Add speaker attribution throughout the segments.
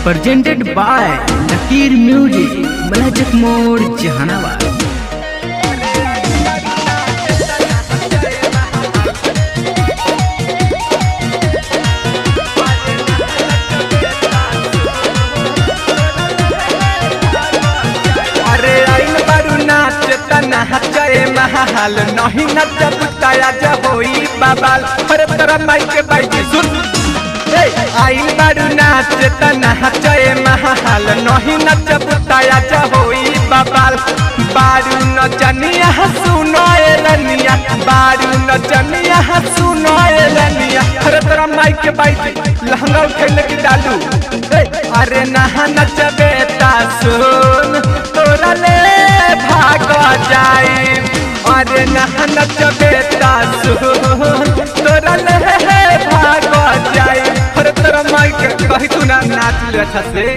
Speaker 1: presented by Nakir Music, Malajak Mode, Jahanabad.
Speaker 2: जय महाल नहीं नचब तया होई बाबाल हर तरह माई के बाई सुन आई बारू नाच तना जय महाल नहीं नचब तया होई बाबाल बारू नचनिया सुनो एलनिया बारू नचनिया सुनो एलनिया हर तरह माई के बाई लहंगा उठे लगी डालू अरे नहा नचबे ता सुन तोरा ले भाग जाई अरे नहा नचबे ता सुन तोरा ले भाग जाई हर तरह माई के कही तू ना नाच ले अच्छा से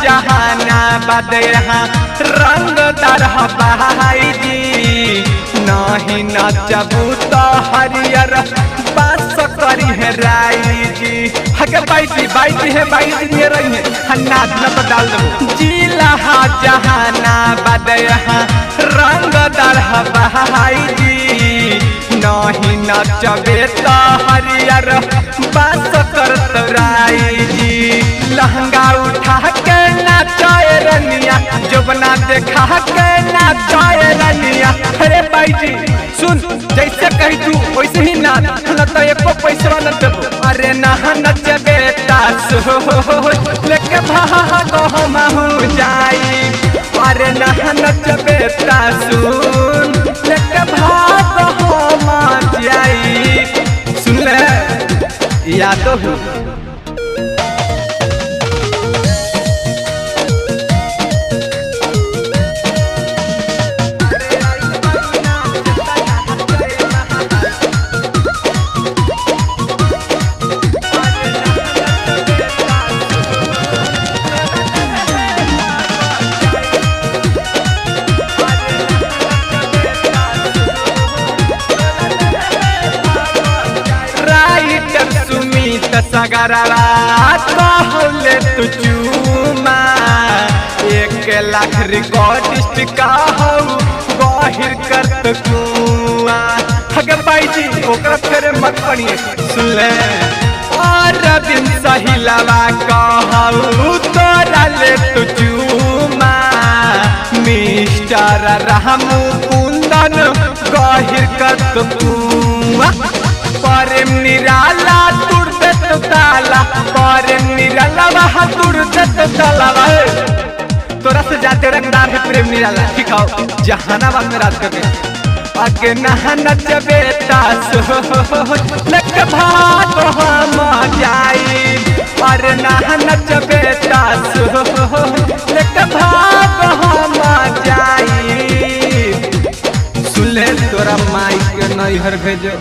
Speaker 2: जहानाबाद यहाँ रंगदार भाई जी नहीं नचबू तो हरियर बास करी है राई जी हके बाई है बाई ये रही है नाच न बदल दो जिला जहानाबाद यहाँ रंगदार भाई जी नहीं नचबे तो हरियर बास करत राई जी लहंगा उठा के नाचे रनिया जो बना देखा के नाचे रनिया अरे भाई जी सुन जैसे कही तू वैसे ही नाच न तो एको पैसा न देबो अरे नहा नचबे ता लेके भाग हम जाई अरे नहा नचबे ता सुन लेके भाग हम जाई सुन ले याद हो सगरवा कहले तू चूमा 1 लाख रिकॉर्डिस्ट कहू गहिर कर कुआ हगे भाई जी ओकरा फेरे मत पड़िए सुन ले और दिन सही लवा कहू तोरा ले तू चूमा मिस्टर रामू कुंदन गहिर कर कुआ प्रेम निराला ताला प्रेम निराला वहाँ ताला तोरा से जाते रंगदार है प्रेम निराला ठीक हो जहानाबाद में राज करके आगे नहा नचबे ता लेके भाग हम जाई अरे नहा नचबे ता लेके भाग हम जाई सुन ले तोरा माई के नैहर भेजो